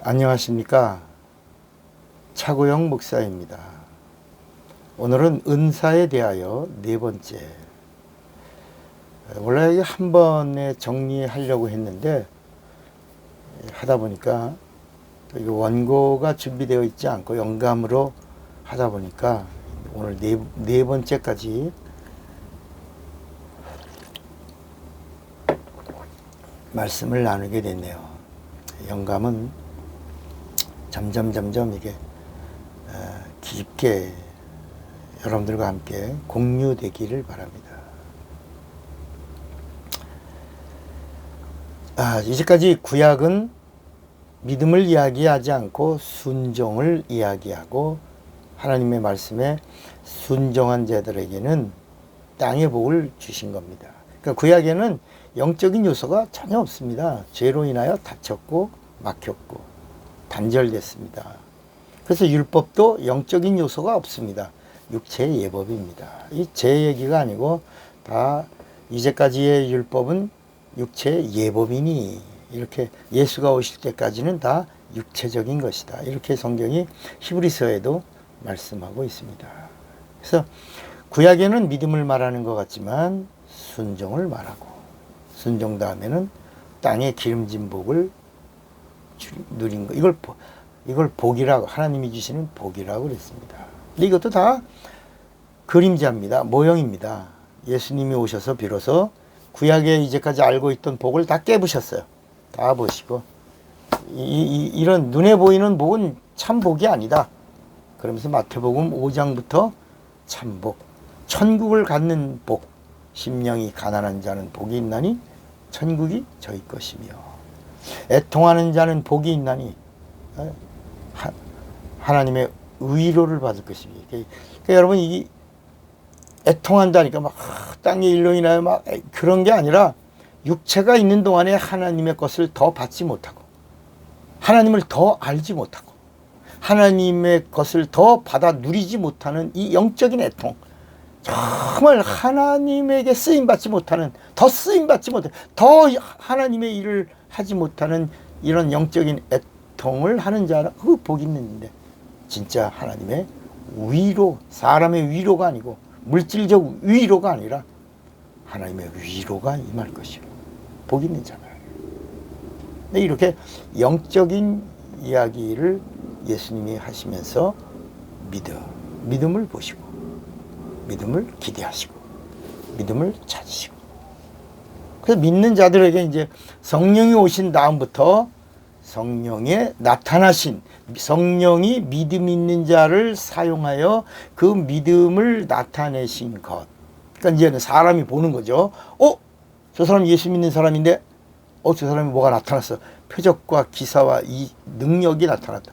안녕하십니까. 차고영 목사입니다. 오늘은 은사에 대하여 네 번째. 원래 한 번에 정리하려고 했는데 하다 보니까 원고가 준비되어 있지 않고 영감으로 하다 보니까 오늘 네 번째까지 말씀을 나누게 됐네요. 영감은 점점 이게 깊게 여러분들과 함께 공유되기를 바랍니다. 이제까지 구약은 믿음을 이야기하지 않고 순종을 이야기하고 하나님의 말씀에 순종한 자들에게는 땅의 복을 주신 겁니다. 그러니까 구약에는 영적인 요소가 전혀 없습니다. 죄로 인하여 다쳤고 막혔고 단절됐습니다. 그래서 율법도 영적인 요소가 없습니다. 육체의 예법입니다. 이 제 얘기가 아니고 다 이제까지의 율법은 육체의 예법이니 이렇게 예수가 오실 때까지는 다 육체적인 것이다. 이렇게 성경이 히브리서에도 말씀하고 있습니다. 그래서 구약에는 믿음을 말하는 것 같지만 순종을 말하고 순종 다음에는 땅의 기름진 복을 누린 거. 이걸 복이라고 하나님이 주시는 복이라고 그랬습니다. 근데 이것도 다 그림자입니다. 모형입니다. 예수님이 오셔서 비로소 구약에 이제까지 알고 있던 복을 다 깨부셨어요. 다 보시고 이런 눈에 보이는 복은 참 복이 아니다. 그러면서 마태복음 5장부터 참복, 천국을 갖는 복, 심령이 가난한 자는 복이 있나니 천국이 저희 것이며 애통하는 자는 복이 있나니 하나님의 위로를 받을 것입니다. 그러니까 여러분 이 애통한다니까 막 땅의 일로 인하여 막 그런 게 아니라 육체가 있는 동안에 하나님의 것을 더 받지 못하고 하나님을 더 알지 못하고 하나님의 것을 더 받아 누리지 못하는 이 영적인 애통, 정말 하나님에게 쓰임받지 못하는, 더 쓰임받지 못하는, 더 하나님의 일을 하지 못하는 이런 영적인 애통을 하는 자는 그 복이 있는데 진짜 하나님의 위로, 사람의 위로가 아니고 물질적 위로가 아니라 하나님의 위로가 임할 것이요 복이 있는 자다. 이렇게 영적인 이야기를 예수님이 하시면서 믿음을 보시고 믿음을 기대하시고 믿음을 찾으시고 그래서 믿는 자들에게 이제 성령이 오신 다음부터 성령에 나타나신 성령이 믿음 있는 자를 사용하여 그 믿음을 나타내신 것. 그러니까 이제는 사람이 보는 거죠. 저 사람 예수 믿는 사람인데 저 사람이 뭐가 나타났어. 표적과 기사와 이 능력이 나타났다.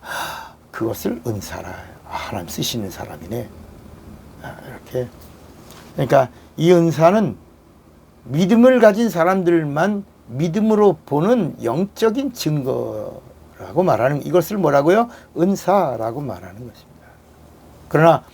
그것을 은사라. 하나님 쓰시는 사람이네. 이렇게. 그러니까 이 은사는 믿음을 가진 사람들만 믿음으로 보는 영적인 증거라고 말하는, 이것을 뭐라고요? 은사라고 말하는 것입니다. 그러나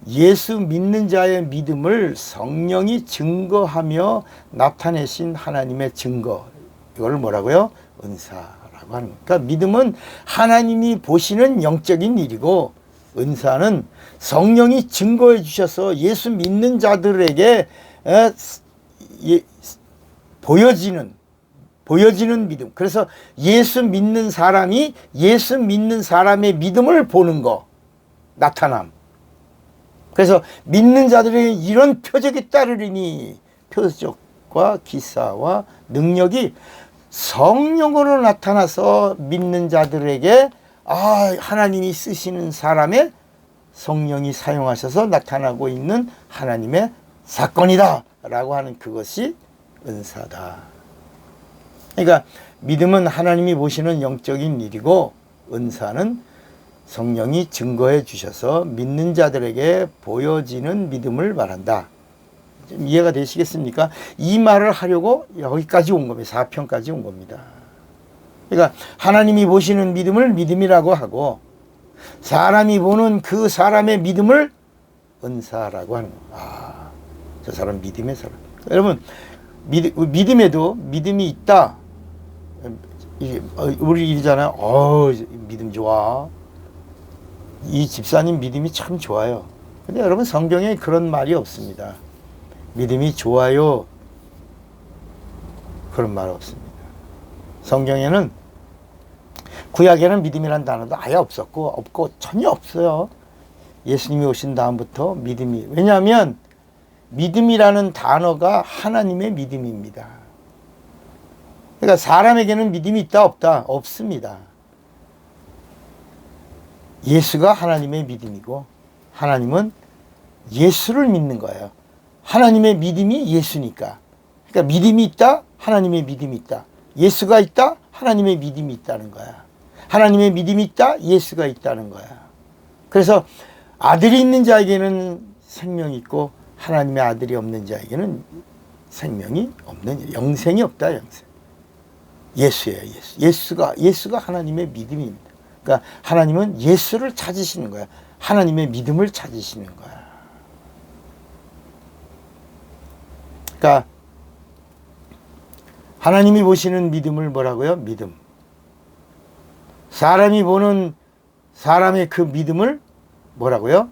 예수 믿는 자의 믿음을 성령이 증거하며 나타내신 하나님의 증거, 이걸 뭐라고요? 은사라고 하는 거예요. 그러니까 믿음은 하나님이 보시는 영적인 일이고 은사는 성령이 증거해 주셔서 예수 믿는 자들에게 보여지는 믿음. 그래서 예수 믿는 사람이 예수 믿는 사람의 믿음을 보는 거, 나타남. 그래서 믿는 자들에게 이런 표적이 따르리니 표적과 기사와 능력이 성령으로 나타나서 믿는 자들에게 하나님이 쓰시는 사람의 성령이 사용하셔서 나타나고 있는 하나님의 사건이다 라고 하는 그것이 은사다. 그러니까 믿음은 하나님이 보시는 영적인 일이고 은사는 성령이 증거해 주셔서 믿는 자들에게 보여지는 믿음을 말한다. 좀 이해가 되시겠습니까? 이 말을 하려고 여기까지 온 겁니다. 4편까지 온 겁니다. 그러니까 하나님이 보시는 믿음을 믿음이라고 하고 사람이 보는 그 사람의 믿음을 은사라고 하는 거예요. 저 사람 믿음의 사람. 여러분 믿음에도 믿음이 있다. 우리 일이잖아요. 믿음 좋아. 이 집사님 믿음이 참 좋아요. 근데 여러분 성경에 그런 말이 없습니다. 믿음이 좋아요. 그런 말 없습니다. 성경에는 구약에는 믿음이라는 단어도 아예 없고 전혀 없어요. 예수님이 오신 다음부터 믿음이. 왜냐하면 믿음이라는 단어가 하나님의 믿음입니다. 그러니까 사람에게는 믿음이 있다 없다? 없습니다. 예수가 하나님의 믿음이고 하나님은 예수를 믿는 거예요. 하나님의 믿음이 예수니까. 그러니까 믿음이 있다? 하나님의 믿음이 있다. 예수가 있다? 하나님의 믿음이 있다는 거야. 하나님의 믿음이 있다? 예수가 있다는 거야. 그래서 아들이 있는 자에게는 생명이 있고 하나님의 아들이 없는 자에게는 생명이 없는, 영생이 없다. 영생. 예수예요. 예수가 하나님의 믿음입니다. 그러니까 하나님은 예수를 찾으시는 거야. 하나님의 믿음을 찾으시는 거야. 그러니까 하나님이 보시는 믿음을 뭐라고요? 믿음. 사람이 보는 사람의 그 믿음을 뭐라고요?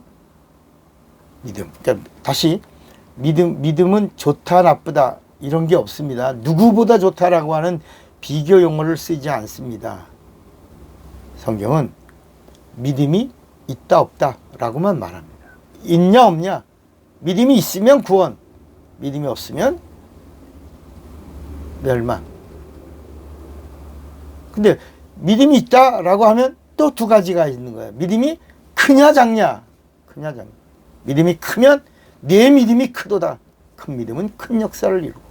믿음. 그러니까 다시 믿음은 좋다 나쁘다 이런 게 없습니다. 누구보다 좋다라고 하는 비교 용어를 쓰지 않습니다. 성경은 믿음이 있다 없다 라고만 말합니다. 있냐 없냐. 믿음이 있으면 구원, 믿음이 없으면 멸망. 근데 믿음이 있다라고 하면 또 두 가지가 있는 거예요. 믿음이 크냐 작냐. 크냐 작냐. 믿음이 크면 내 믿음이 크도다. 큰 믿음은 큰 역사를 이루고,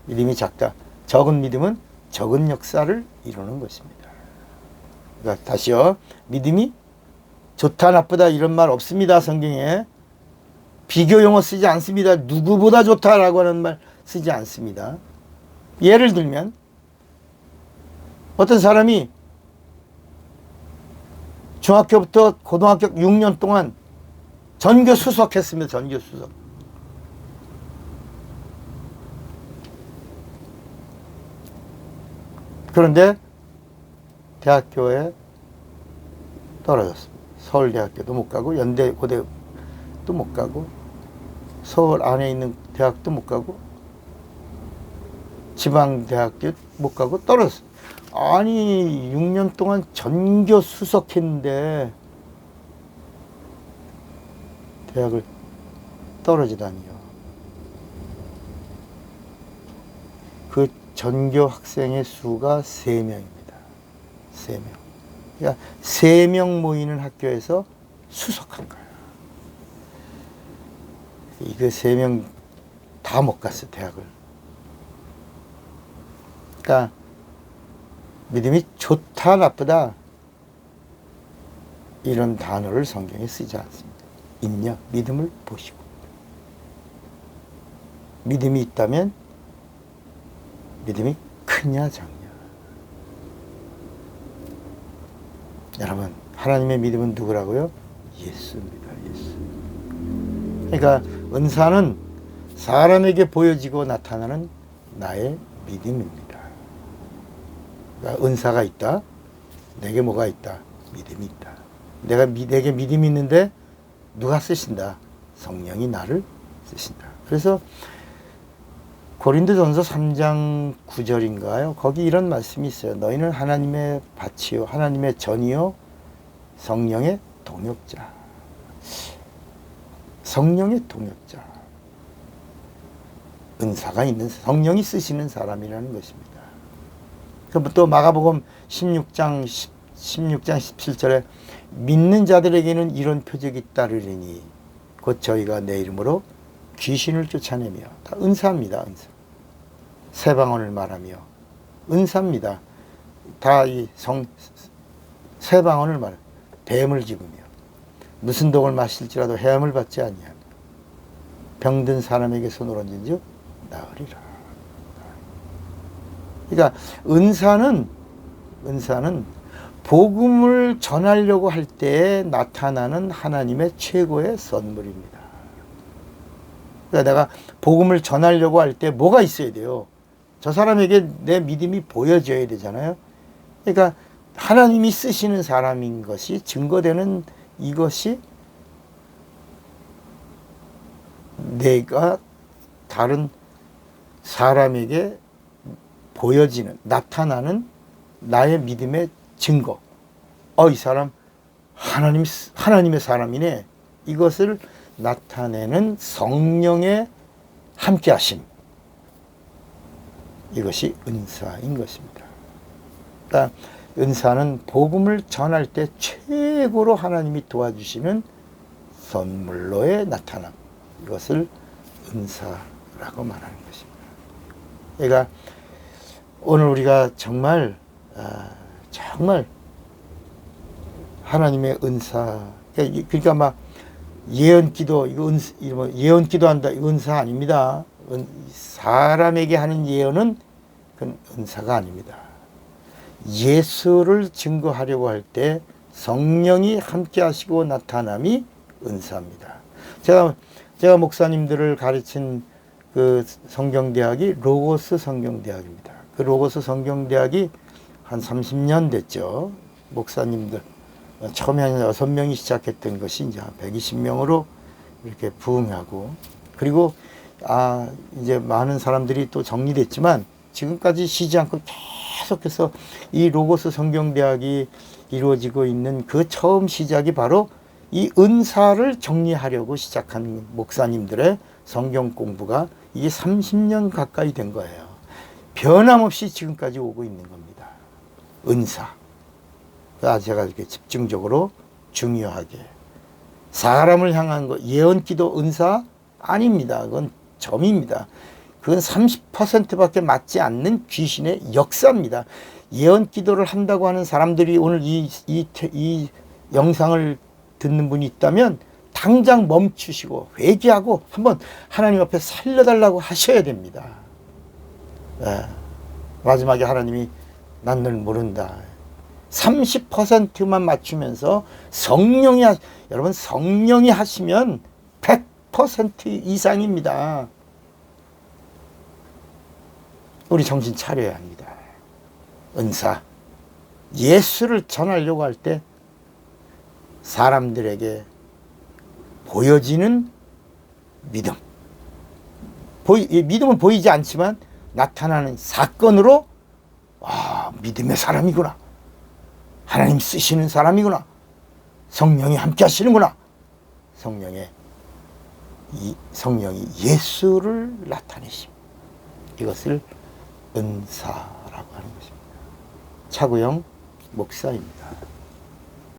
믿음이 작다. 적은 믿음은 적은 역사를 이루는 것입니다. 그러니까 다시요. 믿음이 좋다 나쁘다 이런 말 없습니다. 성경에. 비교 용어 쓰지 않습니다. 누구보다 좋다라고 하는 말 쓰지 않습니다. 예를 들면 어떤 사람이 중학교부터 고등학교 6년 동안 전교 수석했습니다. 전교 수석. 그런데 대학교에 떨어졌습니다. 서울대학교도 못 가고 연대 고대도 못 가고 서울 안에 있는 대학도 못 가고 지방대학교 못 가고 떨어졌어요. 아니 6년 동안 전교 수석했는데 대학을 떨어지다니요. 그 전교 학생의 수가 3명입니다. 3명. 그러니까 3명 모이는 학교에서 수석한 거예요. 이거 3명 다 못 갔어, 대학을. 그러니까 믿음이 좋다 나쁘다 이런 단어를 성경에 쓰지 않습니다. 있냐? 믿음을 보시고. 믿음이 있다면 믿음이 크냐 작냐. 여러분, 하나님의 믿음은 누구라고요? 예수입니다. 예수. 그러니까 은사는 사람에게 보여지고 나타나는 나의 믿음입니다. 그러니까 은사가 있다. 내게 뭐가 있다? 믿음이 있다. 내게 믿음이 있는데 누가 쓰신다? 성령이 나를 쓰신다. 그래서 고린도전서 3장 9절인가요? 거기 이런 말씀이 있어요. 너희는 하나님의 밭이요 하나님의 전이요 성령의 동역자. 성령의 동역자. 은사가 있는 성령이 쓰시는 사람이라는 것입니다. 그럼 또 마가복음 16장 17절에 믿는 자들에게는 이런 표적이 따르리니 곧 저희가 내 이름으로 귀신을 쫓아내며. 다 은사입니다. 은사. 새 방언을 말하며 은사입니다. 다 이 새 방언을 말해. 뱀을 집으며 무슨 독을 마실지라도 해함을 받지 아니하며 병든 사람에게 손을 얹은즉 나으리라. 그러니까 은사는 복음을 전하려고 할 때 나타나는 하나님의 최고의 선물입니다. 그러니까 내가 복음을 전하려고 할 때 뭐가 있어야 돼요? 저 사람에게 내 믿음이 보여져야 되잖아요. 그러니까 하나님이 쓰시는 사람인 것이 증거되는 이것이 내가 다른 사람에게 보여지는, 나타나는 나의 믿음의 증거. 이 사람 하나님의 사람이네. 이것을 나타내는 성령의 함께하심. 이것이 은사인 것입니다. 그러니까 은사는 복음을 전할 때 최고로 하나님이 도와주시는 선물로의 나타남. 이것을 은사라고 말하는 것입니다. 그러니까 오늘 우리가 정말 하나님의 은사, 그러니까 막 예언기도, 이거 예언기도 한다, 이거 은사 아닙니다. 사람에게 하는 예언은 그건 은사가 아닙니다. 예수를 증거하려고 할 때 성령이 함께 하시고 나타남이 은사입니다. 제가 목사님들을 가르친 그 성경대학이 로고스 성경대학입니다. 그 로고스 성경대학이 한 30년 됐죠. 목사님들. 처음에 한 6명이 시작했던 것이 이제 한 120명으로 이렇게 부흥하고, 그리고 이제 많은 사람들이 또 정리됐지만 지금까지 쉬지 않고 계속해서 이 로고스 성경대학이 이루어지고 있는 그 처음 시작이 바로 이 은사를 정리하려고 시작한 목사님들의 성경 공부가 이게 30년 가까이 된 거예요. 변함없이 지금까지 오고 있는 겁니다. 은사. 제가 이렇게 집중적으로 중요하게. 사람을 향한 거, 예언기도 은사 아닙니다. 그건 점입니다. 그건 30%밖에 맞지 않는 귀신의 역사입니다. 예언기도를 한다고 하는 사람들이 오늘 이 영상을 듣는 분이 있다면 당장 멈추시고 회개하고 한번 하나님 앞에 살려달라고 하셔야 됩니다. 마지막에 하나님이 난 널 모른다. 30%만 맞추면서 여러분 성령이 하시면 100% 이상입니다. 우리 정신 차려야 합니다. 은사. 예수를 전하려고 할 때 사람들에게 보여지는 믿음. 믿음은 보이지 않지만 나타나는 사건으로 믿음의 사람이구나. 하나님 쓰시는 사람이구나. 성령이 함께 하시는구나. 성령이 예수를 나타내심. 이것을 은사라고 하는 것입니다. 차구영 목사입니다.